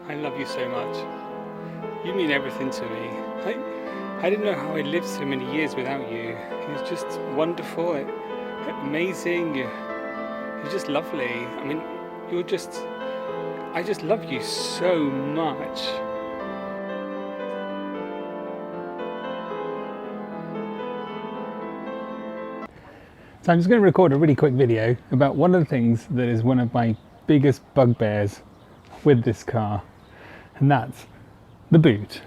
I love you so much. You mean everything to me. I didn't know how I'd lived so many years without you. It was just wonderful, amazing. You're just lovely. I mean, I just love you so much. So I'm just going to record a really quick video about one of the things that is one of my biggest bugbears with this car, and that's the boot.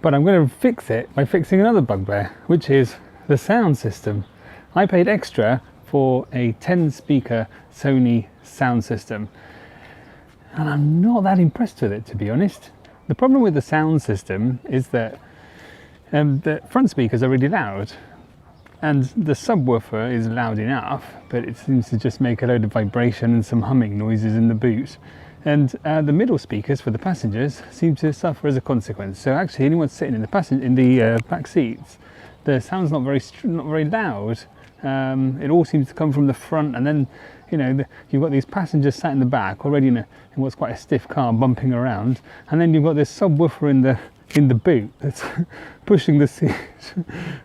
But I'm going to fix it by fixing another bugbear, which is the sound system. I paid extra for a 10-speaker Sony sound system, and I'm not that impressed with it, to be honest. The problem with the sound system is that the front speakers are really loud, and the subwoofer is loud enough, but it seems to just make a load of vibration and some humming noises in the boot. And the middle speakers for the passengers seem to suffer as a consequence. So actually, anyone sitting in the back seats, the sound's not very loud. It all seems to come from the front, and then you've got these passengers sat in the back already in what's quite a stiff car, bumping around, and then you've got this subwoofer in the boot that's pushing the seat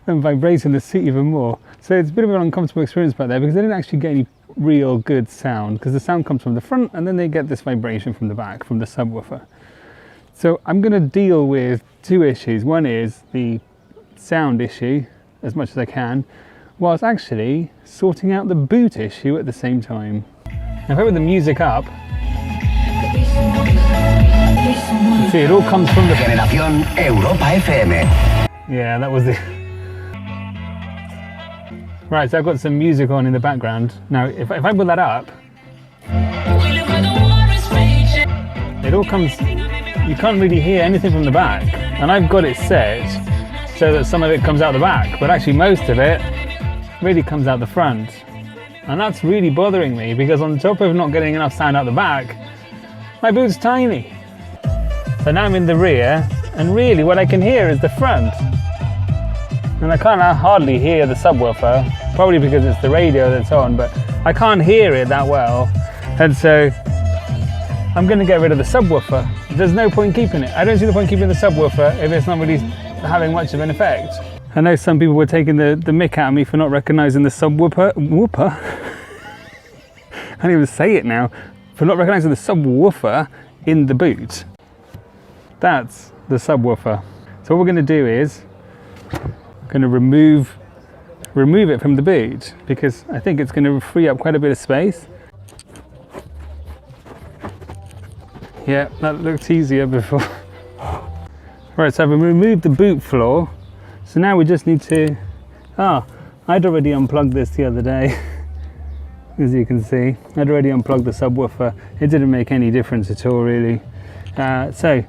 and vibrating the seat even more. So it's a bit of an uncomfortable experience back there, because they didn't actually get any real good sound, because the sound comes from the front and then they get this vibration from the back from the subwoofer. So I'm going to deal with two issues. One is the sound issue as much as I can, whilst actually sorting out the boot issue at the same time. Now, if I put the music up, you see it all comes from the Generación Europa FM. Yeah, that was the right. So I've got some music on in the background. Now, if I put that up, it all comes. You can't really hear anything from the back, and I've got it set so that some of it comes out the back, but actually most of it really comes out the front, and that's really bothering me, because on top of not getting enough sound out the back, my boot's tiny. So now I'm in the rear, and really what I can hear is the front. And I can't hardly hear the subwoofer, probably because it's the radio that's on, but I can't hear it that well. And so I'm going to get rid of the subwoofer. There's no point keeping it. I don't see the point keeping the subwoofer if it's not really having much of an effect. I know some people were taking the mick out of me for not recognizing the subwoofer. I can't even say it now. For not recognizing the subwoofer in the boot. That's the subwoofer. So what we're going to do is going to remove it from the boot, because I think it's going to free up quite a bit of space. Yeah, that looked easier before. Right, so I've removed the boot floor. So now we just need to, I'd already unplugged this the other day. As you can see, I'd already unplugged the subwoofer. It didn't make any difference at all, really. So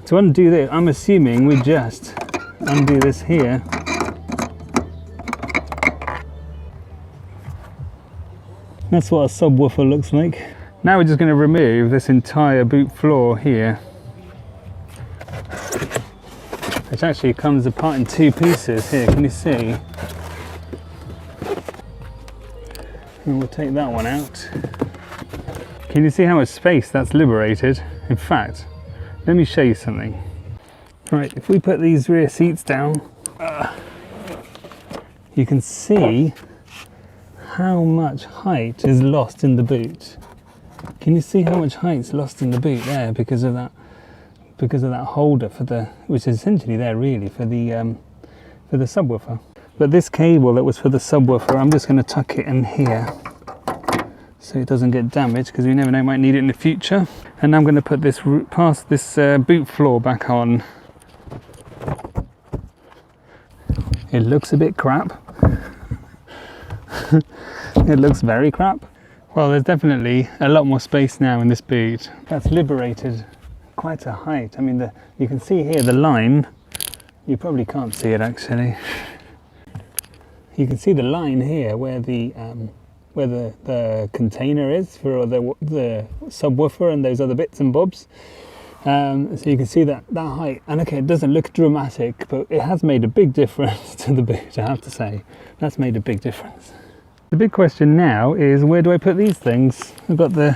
to undo this, I'm assuming we just undo this here. That's what a subwoofer looks like. Now we're just going to remove this entire boot floor here, which actually comes apart in two pieces here. Can you see? And we'll take that one out. Can you see how much space that's liberated? In fact, let me show you something. Right, if we put these rear seats down, you can see how much height is lost in the boot. Can you see how much height's lost in the boot there because of that holder which is essentially there really for the subwoofer. But this cable that was for the subwoofer, I'm just going to tuck it in here so it doesn't get damaged, because we never know, might need it in the future. And I'm going to put this boot floor back on. It looks a bit crap. It looks very crap. Well, there's definitely a lot more space now in this boot. That's liberated quite a height. I mean, you can see here the line. You probably can't see it actually. You can see the line here where the container is for the subwoofer and those other bits and bobs. So you can see that height, and okay, it doesn't look dramatic, but it has made a big difference to the boot, I have to say. That's made a big difference. The big question now is, where do I put these things? I've got the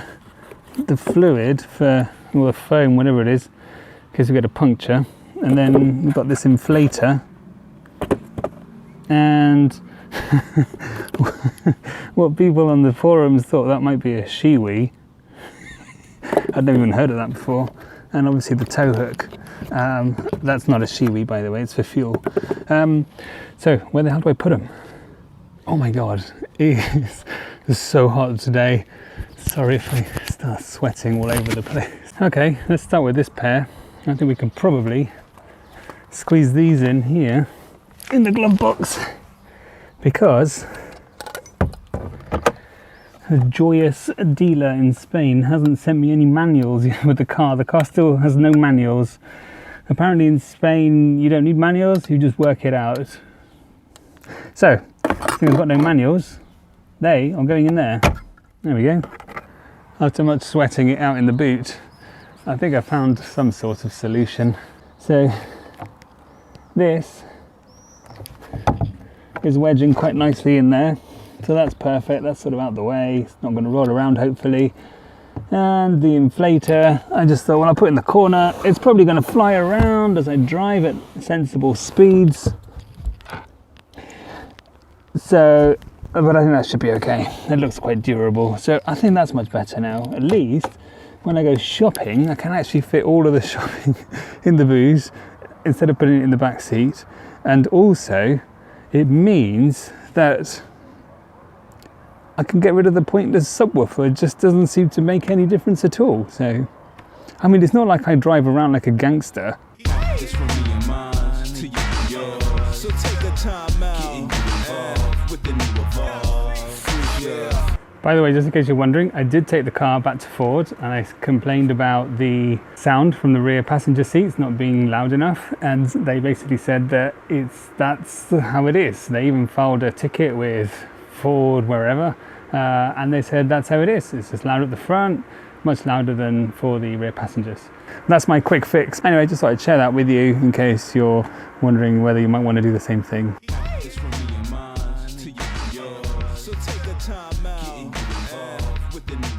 fluid for or the foam, whatever it is, in case we get a puncture. And then we've got this inflator, and what people on the forums thought that might be a shiwi. I'd never even heard of that before. And obviously the tow hook, that's not a shiwi, by the way, it's for fuel. So where the hell do I put them? Oh my god, it's so hot today. Sorry if I start sweating all over the place. Okay, let's start with this pair. I think we can probably squeeze these in here in the glove box, because a joyous dealer in Spain hasn't sent me any manuals with the car. The car still has no manuals. Apparently in Spain you don't need manuals, you just work it out. So, since I've got no manuals, they are going in there. There we go. After much sweating it out in the boot, I think I found some sort of solution. So this is wedging quite nicely in there. So that's perfect, that's sort of out the way. It's not going to roll around, hopefully. And the inflator, I just thought when I put it in the corner, it's probably going to fly around as I drive at sensible speeds. So, but I think that should be okay. It looks quite durable. So I think that's much better now. At least when I go shopping, I can actually fit all of the shopping in the booze instead of putting it in the back seat. And also, it means that I can get rid of the pointless subwoofer. It just doesn't seem to make any difference at all. So, I mean, it's not like I drive around like a gangster. By the way, just in case you're wondering, I did take the car back to Ford and I complained about the sound from the rear passenger seats not being loud enough, and they basically said that that's how it is. They even filed a ticket with Ford wherever, and they said that's how it is. It's just loud at the front, much louder than for the rear passengers. That's my quick fix. Anyway, just thought I'd share that with you in case you're wondering whether you might want to do the same thing. So take a time out with the new